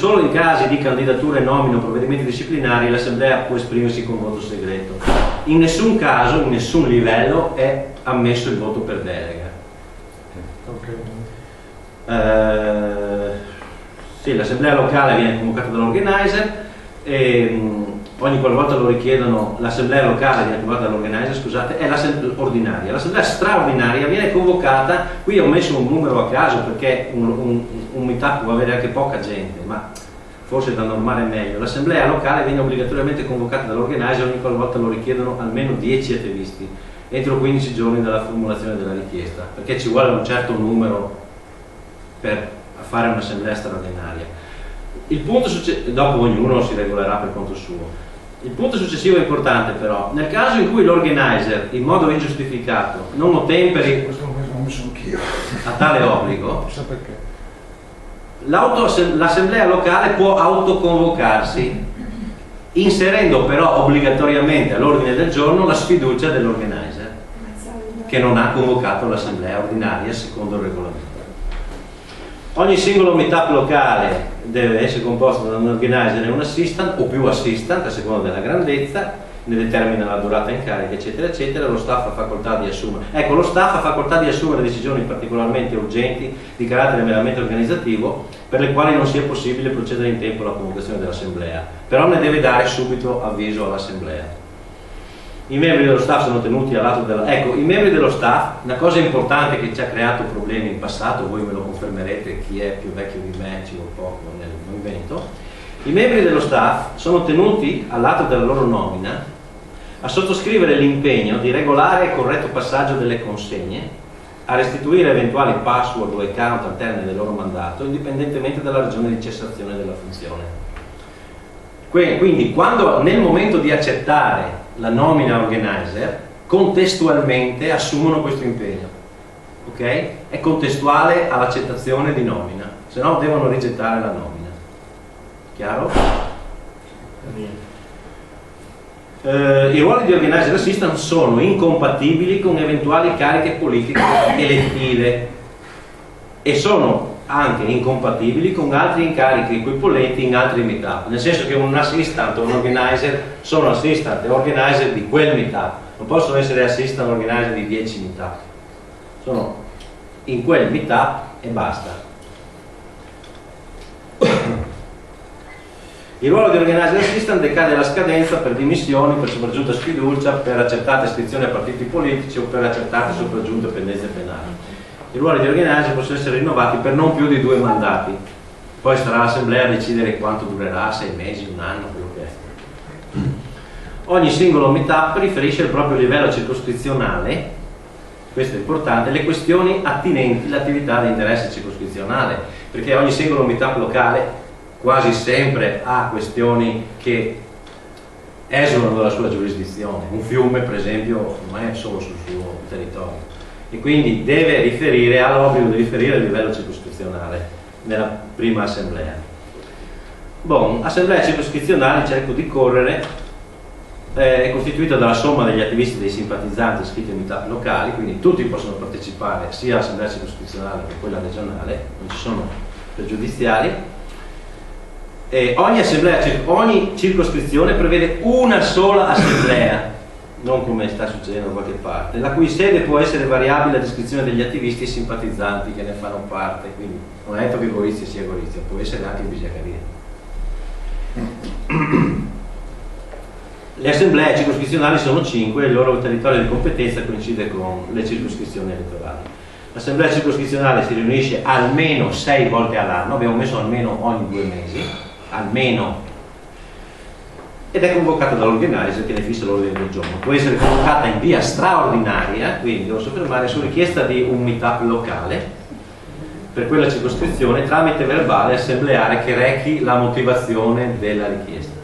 solo in casi di candidature, nomine o provvedimenti disciplinari l'Assemblea può esprimersi con voto segreto. In nessun caso, in nessun livello è ammesso il voto per delega. Sì, l'assemblea locale viene convocata dall'organizer e ogni qualvolta lo richiedono, l'assemblea locale viene convocata dall'organizer, scusate, è l'assemblea ordinaria. L'assemblea straordinaria viene convocata, qui ho messo un numero a caso perché un meetup può avere anche poca gente, ma forse da normale è meglio. L'assemblea locale viene obbligatoriamente convocata dall'organizer ogni qualvolta lo richiedono almeno 10 attivisti entro 15 giorni dalla formulazione della richiesta, perché ci vuole un certo numero per fare un'assemblea straordinaria. Il punto dopo ognuno si regolerà per conto suo. Il punto successivo è importante però, nel caso in cui l'organizer in modo ingiustificato non ottemperi a tale obbligo, l'assemblea locale può autoconvocarsi, inserendo però obbligatoriamente all'ordine del giorno la sfiducia dell'organizer che non ha convocato l'assemblea ordinaria secondo il regolamento. Ogni singolo meetup locale deve essere composto da un organizer e un assistant o più assistant a seconda della grandezza, ne determina la durata in carica eccetera eccetera. Lo staff ha facoltà di assumere, ecco, lo staff ha facoltà di assumere decisioni particolarmente urgenti di carattere meramente organizzativo per le quali non sia possibile procedere in tempo alla convocazione dell'assemblea, però ne deve dare subito avviso all'assemblea. I membri dello staff sono tenuti al lato della... Ecco, i membri dello staff, una cosa importante che ci ha creato problemi in passato, voi me lo confermerete, chi è più vecchio di me, ci vuole poco nel movimento, i membri dello staff sono tenuti al lato della loro nomina a sottoscrivere l'impegno di regolare il corretto passaggio delle consegne, a restituire eventuali password o account al termine del loro mandato, indipendentemente dalla ragione di cessazione della funzione. Quindi, quando nel momento di accettare la nomina organizer, contestualmente assumono questo impegno, ok? È contestuale all'accettazione di nomina, se no devono rigettare la nomina. Chiaro? I ruoli di organizer assistant sono incompatibili con eventuali cariche politiche elettive e sono anche incompatibili con altri incarichi equipollenti in altri meetup, nel senso che un assistant o un organizer sono assistant e organizer di quel meetup, non possono essere assistant o organizer di 10 meetup, sono in quel meetup e basta. Il ruolo di organizer assistant decade alla scadenza per dimissioni, per sopraggiunta sfiducia, per accertate iscrizioni a partiti politici o per accertate sopraggiunte pendenze penali. I ruoli di organizer possono essere rinnovati per non più di 2 mandati, poi sarà l'assemblea a decidere quanto durerà, 6 mesi, un anno, quello che è. Ogni singolo meetup riferisce il proprio livello circoscrizionale, questo è importante, le questioni attinenti all'attività di interesse circoscrizionale, perché ogni singolo meetup locale quasi sempre ha questioni che esulano dalla sua giurisdizione. Un fiume, per esempio, non è solo sul suo territorio e quindi deve riferire, ha l'obbligo di riferire a livello circoscrizionale nella prima assemblea. Bon, assemblea circoscrizionale, cerco di correre, è costituita dalla somma degli attivisti e dei simpatizzanti iscritti ai meetup locali, quindi tutti possono partecipare sia all'assemblea circoscrizionale che a quella regionale, non ci sono pregiudiziali. E ogni circoscrizione prevede una sola assemblea, non come sta succedendo da qualche parte, la cui sede può essere variabile a descrizione degli attivisti e simpatizzanti che ne fanno parte, quindi non è detto che Gorizia sia Gorizia, può essere anche Bisaccaria. Le assemblee circoscrizionali sono 5 e il loro territorio di competenza coincide con le circoscrizioni elettorali. L'assemblea circoscrizionale si riunisce almeno 6 volte all'anno, abbiamo messo almeno ogni 2 mesi, almeno, ed è convocata dall'organizer che ne fissa l'ordine del giorno. Può essere convocata in via straordinaria, quindi devo soffermare su richiesta di un meetup locale per quella circoscrizione tramite verbale assembleare che rechi la motivazione della richiesta.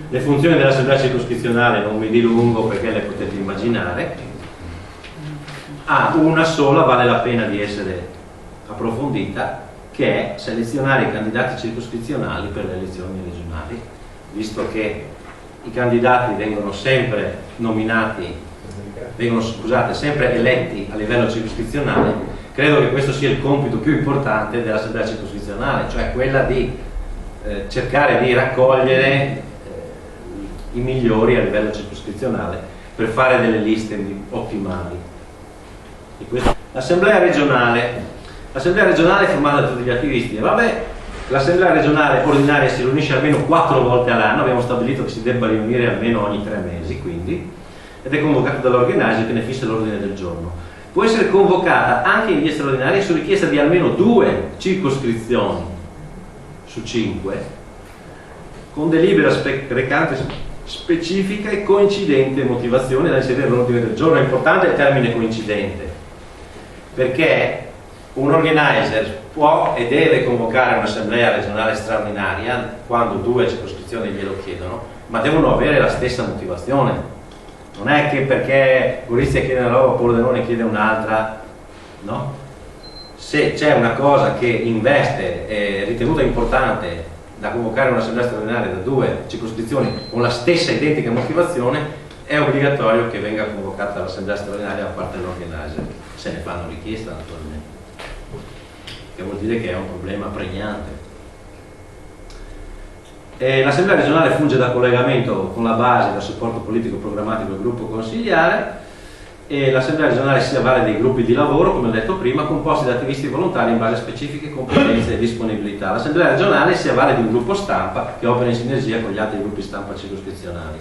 Le funzioni dell'assemblea circoscrizionale non mi dilungo perché le potete immaginare. Una sola vale la pena di essere approfondita, che è selezionare i candidati circoscrizionali per le elezioni regionali, visto che i candidati vengono sempre nominati, sempre eletti a livello circoscrizionale. Credo che questo sia il compito più importante dell'assemblea circoscrizionale, cioè quella di cercare di raccogliere i migliori a livello circoscrizionale per fare delle liste ottimali. L'assemblea regionale è formata da tutti gli attivisti, e vabbè, l'assemblea regionale ordinaria si riunisce almeno 4 volte all'anno, abbiamo stabilito che si debba riunire almeno ogni 3 mesi, quindi, ed è convocata dall'organizer che ne fissa l'ordine del giorno. Può essere convocata anche in via straordinaria su richiesta di almeno 2 circoscrizioni su 5, con delibera recante specifica e coincidente motivazione da inserire all'ordine del giorno. È importante il termine coincidente, perché un organizer può e deve convocare un'assemblea regionale straordinaria quando 2 circoscrizioni glielo chiedono, ma devono avere la stessa motivazione. Non è che perché Gorizia chiede una roba, Pordenone chiede un'altra, no? Se c'è una cosa che investe, è ritenuta importante da convocare un'assemblea straordinaria da 2 circoscrizioni con la stessa identica motivazione, è obbligatorio che venga convocata l'assemblea straordinaria da parte dell'organizer, se ne fanno richiesta naturalmente, che vuol dire che è un problema pregnante. L'assemblea regionale funge da collegamento con la base del supporto politico programmatico del gruppo consigliare, e l'assemblea regionale si avvale dei gruppi di lavoro, come ho detto prima, composti da attivisti volontari in base a specifiche competenze e disponibilità. L'assemblea regionale si avvale di un gruppo stampa che opera in sinergia con gli altri gruppi stampa circoscrizionali.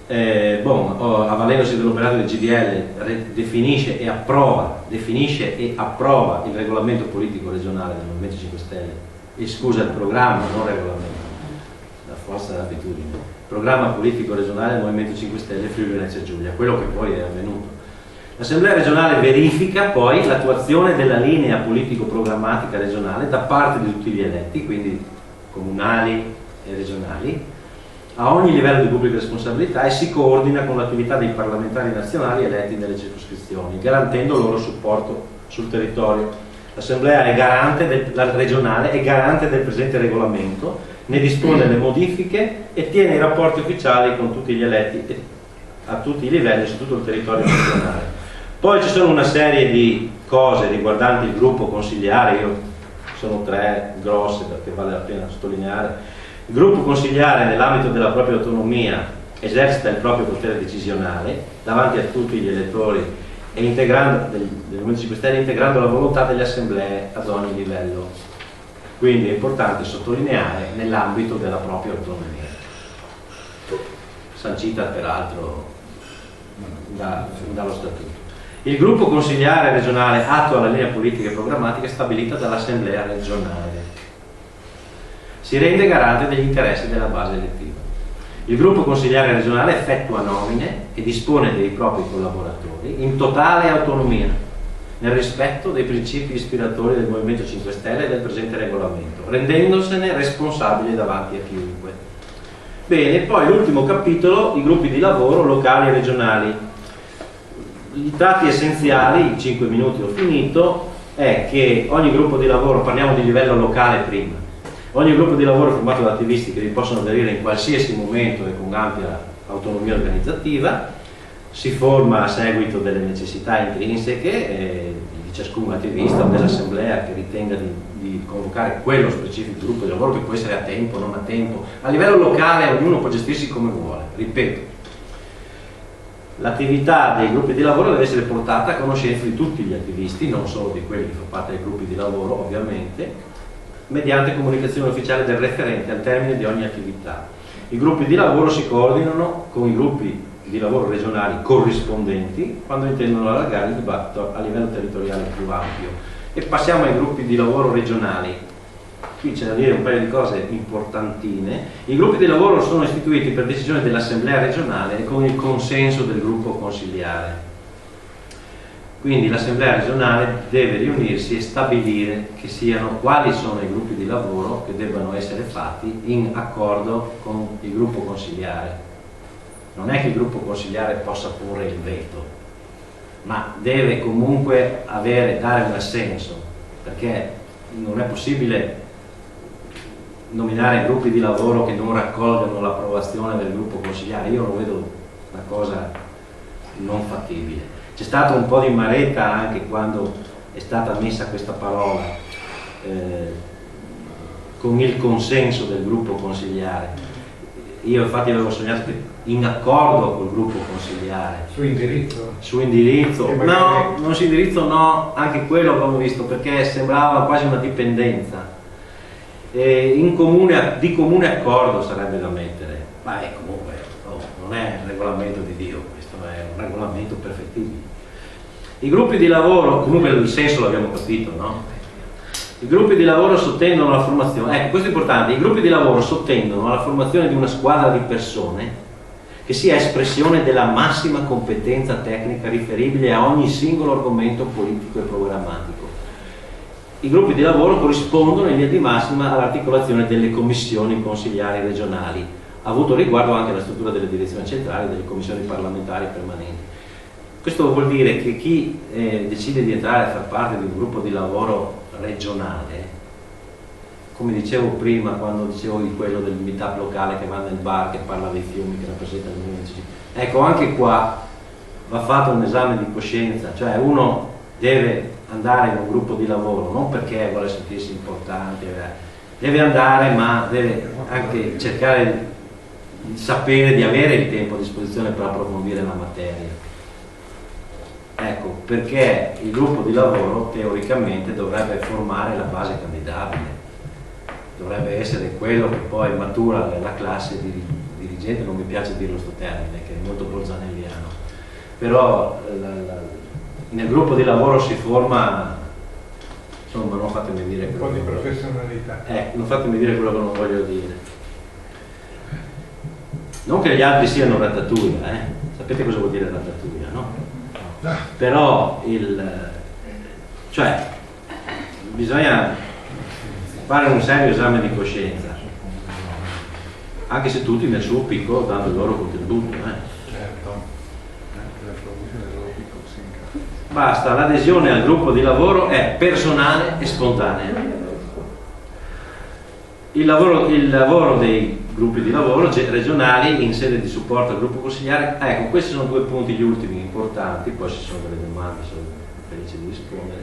Avvalendosi dell'operato del GDL, definisce e approva il regolamento politico regionale del Movimento 5 Stelle, il programma, non regolamento, la forza dell'abitudine. Programma politico regionale del Movimento 5 Stelle Friuli Venezia Giulia, quello che poi è avvenuto. L'Assemblea regionale verifica poi l'attuazione della linea politico-programmatica regionale da parte di tutti gli eletti, quindi comunali e regionali, a ogni livello di pubblica responsabilità, e si coordina con l'attività dei parlamentari nazionali eletti nelle circoscrizioni, garantendo il loro supporto sul territorio. L'Assemblea regionale è garante del presente regolamento, ne dispone le modifiche e tiene i rapporti ufficiali con tutti gli eletti a tutti i livelli su tutto il territorio nazionale. Poi ci sono una serie di cose riguardanti il gruppo consigliare, sono 3 grosse perché vale la pena sottolineare. Il gruppo consigliare, nell'ambito della propria autonomia, esercita il proprio potere decisionale davanti a tutti gli elettori e del Movimento 5 Stelle, integrando la volontà delle assemblee ad ogni livello. Quindi è importante sottolineare nell'ambito della propria autonomia, sancita peraltro dallo Statuto. Il gruppo consigliare regionale attua la linea politica e programmatica stabilita dall'Assemblea regionale. Si rende garante degli interessi della base elettiva. Il gruppo consigliare regionale effettua nomine e dispone dei propri collaboratori in totale autonomia, nel rispetto dei principi ispiratori del Movimento 5 Stelle e del presente regolamento, rendendosene responsabile davanti a chiunque. Bene, poi l'ultimo capitolo, i gruppi di lavoro locali e regionali. I tratti essenziali, in 5 minuti ho finito, è che ogni gruppo di lavoro, parliamo di livello locale prima, ogni gruppo di lavoro è formato da attivisti che vi possono aderire in qualsiasi momento e con ampia autonomia organizzativa. Si forma a seguito delle necessità intrinseche di ciascun attivista o dell'assemblea che ritenga di convocare quello specifico gruppo di lavoro, che può essere a tempo, non a tempo. A livello locale ognuno può gestirsi come vuole, ripeto. L'attività dei gruppi di lavoro deve essere portata a conoscenza di tutti gli attivisti, non solo di quelli che fanno parte dei gruppi di lavoro, ovviamente, mediante comunicazione ufficiale del referente al termine di ogni attività. I gruppi di lavoro si coordinano con i gruppi di lavoro regionali corrispondenti quando intendono allargare il dibattito a livello territoriale più ampio. E passiamo ai gruppi di lavoro regionali. Qui c'è da dire un paio di cose importantine. I gruppi di lavoro sono istituiti per decisione dell'assemblea regionale e con il consenso del gruppo consigliare. Quindi l'assemblea regionale deve riunirsi e stabilire quali sono i gruppi di lavoro che debbano essere fatti in accordo con il gruppo consigliare. Non è che il gruppo consigliare possa porre il veto, ma deve comunque dare un assenso, perché non è possibile nominare gruppi di lavoro che non raccolgano l'approvazione del gruppo consigliare. Io lo vedo una cosa non fattibile. C'è stato un po' di maretta anche quando è stata messa questa parola con il consenso del gruppo consigliare. Io infatti avevo sognato che in accordo col gruppo consigliare. Su indirizzo? Su indirizzo, no, non su indirizzo no, anche quello avevo visto perché sembrava quasi una dipendenza. Di comune accordo sarebbe da mettere, ma comunque non è il regolamento di Dio, questo è un regolamento perfettibile. I gruppi di lavoro, comunque il senso l'abbiamo capito, no? I gruppi di lavoro sottendono alla formazione, ecco questo è importante, i gruppi di lavoro sottendono alla formazione di una squadra di persone che sia espressione della massima competenza tecnica riferibile a ogni singolo argomento politico e programmatico. I gruppi di lavoro corrispondono in linea di massima all'articolazione delle commissioni consigliari regionali, avuto riguardo anche alla struttura delle direzioni centrali e delle commissioni parlamentari permanenti. Questo vuol dire che chi decide di entrare a far parte di un gruppo di lavoro regionale, come dicevo prima quando dicevo di quello del meetup locale che va nel bar, che parla dei fiumi, che rappresenta il movimento, ecco anche qua va fatto un esame di coscienza, cioè uno deve andare in un gruppo di lavoro non perché vuole sentirsi importante, deve andare, ma deve anche cercare di sapere, di avere il tempo a disposizione per approfondire la materia. Ecco, perché il gruppo di lavoro teoricamente dovrebbe formare la base candidabile, dovrebbe essere quello che poi matura la classe dirigente, non mi piace dirlo sto termine, che è molto bolzanelliano, però nel gruppo di lavoro si forma, insomma, non fatemi dire quello un po' di professionalità. Non fatemi dire quello che non voglio dire. Non che gli altri siano ratatouille, sapete cosa vuol dire ratatouille, no? Però cioè bisogna fare un serio esame di coscienza, anche se tutti nel suo piccolo danno il loro contributo. Certo. Basta, l'adesione al gruppo di lavoro è personale e spontanea. Il lavoro dei gruppi di lavoro regionali in sede di supporto al gruppo consigliare, ecco, questi sono due punti, gli ultimi importanti, poi ci sono delle domande, sono felice di rispondere.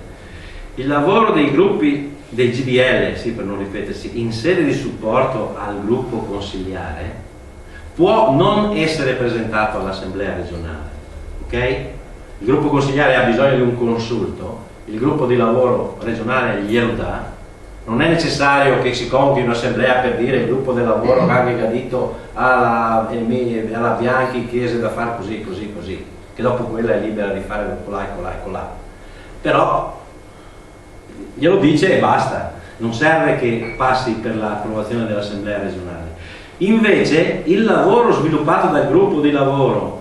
Il lavoro dei gruppi del GDL, sì, per non ripetersi, in sede di supporto al gruppo consigliare può non essere presentato all'assemblea regionale, ok? Il gruppo consigliare ha bisogno di un consulto, il gruppo di lavoro regionale glielo dà. Non è necessario che si convochi un'assemblea per dire il gruppo del lavoro ha gradito alla Bianchi chiese da fare così, così, così, che dopo quella è libera di fare colà e colà e colà. Però glielo dice e basta, non serve che passi per l'approvazione dell'assemblea regionale. Invece il lavoro sviluppato dal gruppo di lavoro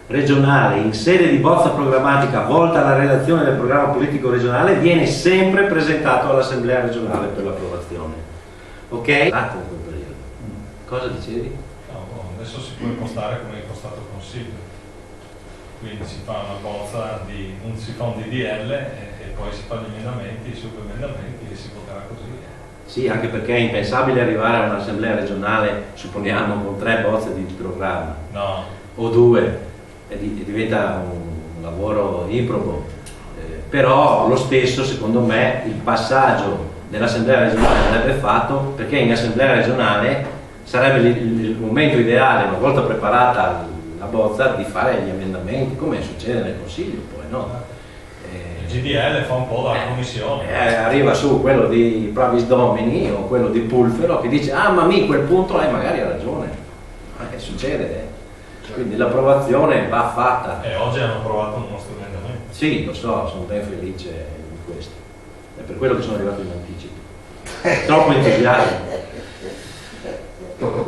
regionale in sede di bozza programmatica volta alla redazione del programma politico regionale viene sempre presentato all'assemblea regionale per l'approvazione. Ok? Cosa dicevi? No, adesso si può impostare come è impostato il Consiglio, quindi si fa una bozza si fa un DDL e poi si fanno gli emendamenti, i subemendamenti e si voterà così. Sì, anche perché è impensabile arrivare a un'assemblea regionale, supponiamo, con 3 bozze di programma, no, o 2, e diventa un lavoro improbo. Però lo stesso, secondo me, il passaggio dell'assemblea regionale andrebbe fatto, perché in assemblea regionale sarebbe il momento ideale, una volta preparata la bozza, di fare gli emendamenti, come succede nel Consiglio poi, no? il GDL fa un po' da commissione. Arriva su quello di Pravis Domini o quello di Pulfero che dice ah ma quel punto magari ha ragione, succede. Quindi l'approvazione va fatta. E oggi hanno approvato un nostro emendamento. Sì, lo so, sono ben felice di questo. È per quello che sono arrivato in anticipo. Troppo entusiasmo.